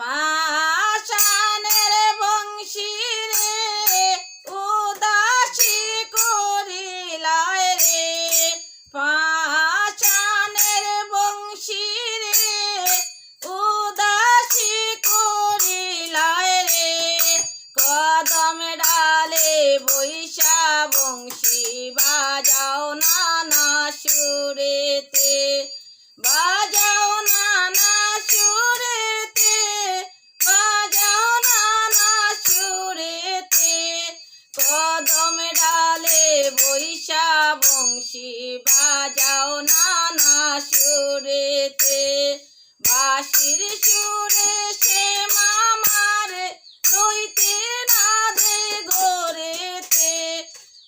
পাষাণের বংশী রে উদাসী করিলায় রে, পাষাণের বংশী রে উদাসী করিলায় রে, কদম ডালে বৈশা বংশী বাজাও নানা সুরেতে, বাজাও নানা সুরেতে, বাজাও নানা সুরেতে, কদম ডালে বৈশা বংশী বাজাও নানা সুরেতে, বাঁশির সুরে সে মামারে রইতে না দে গোরেতে,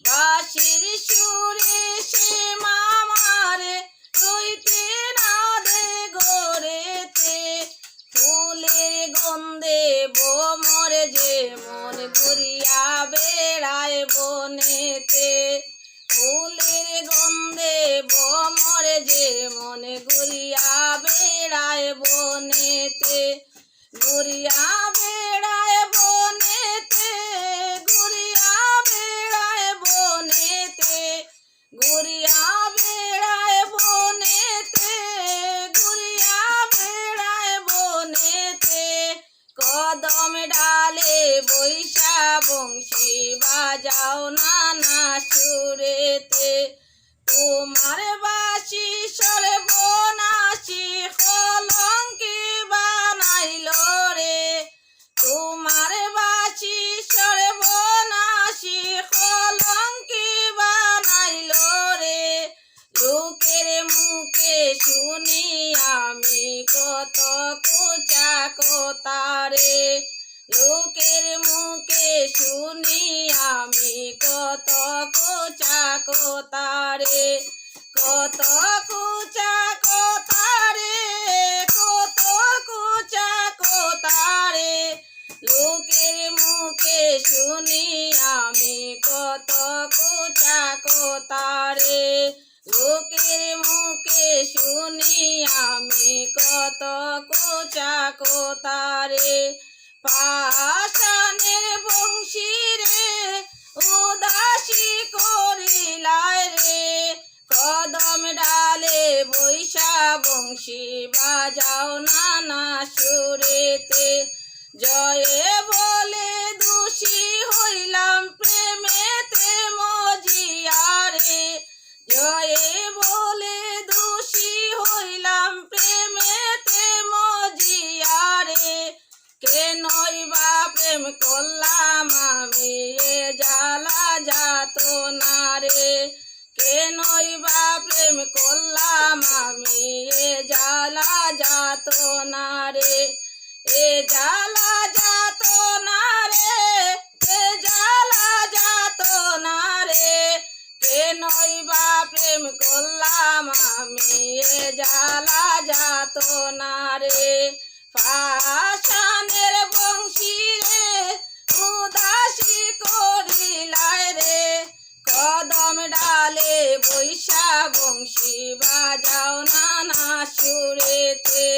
বাঁশির সুরে সে মামারে রইতে না দে গোরেতে, ফুলের গন্ধে বোমর যে মন ঘুরিয়া বেড়ায় বনেতে, ফুলের গন্ধে বোমর যে মন ঘুরিয়া বেড়ায় বনেতে, ঘুরিয়া বেড়ায় বনেতে, ঘুরিয়া বেড়ায় বনেতে, ঘুরিয়া বেড়ায় বনেতে, ঘুরিয়া বেড়ায় বনেতে, কদম ডালে বৈশা বংশী বাজাও নানা সুরেতে, তোমার বাঁশি সর্বনাশী কলঙ্কি বানাইল রে, তোমার বাঁশি সর্বনাশী কলঙ্কি বানাইল রে, লোকের মুখে শুনি আমি কত কুচা কথা রে, লোকের মুখে শুনি আমি কত কুচা কথা রে, কত কুচা কথা রে, কত কুচা কথা রে, লোকের মুখে শুনি আমি কত কুচা কথা রে, লোকের মুখে শুনি আমি কত কুচা কথা রে, পাষাণের বংশী রে উদাসী করিলায় রে, কদম ডালে বৈশা বংশী বাজাও নানা সুরেতে, জয়ে বলে দোষী হইলাম প্রেমেতে মজিয়া রে, জয়ে বলে দোষী হইলাম প্রেমেতে মজিয়া রে, কেনই বা প্রেম করলাম আমি এ জ্বালা যাতনা রে, কেনই বা প্রেম করলাম আমি এ জ্বালা যাতনা রে, এ জ্বালা যাতনা রে, এ জ্বালা যাতনা রে, কেনই বা প্রেম করলাম আমি এ জ্বালা যাতনা রে, পাষাণের বংশী রে উদাসী করিলায় রে, কদম ডালে বৈশা বংশী বাজাও নানা সুরেতে।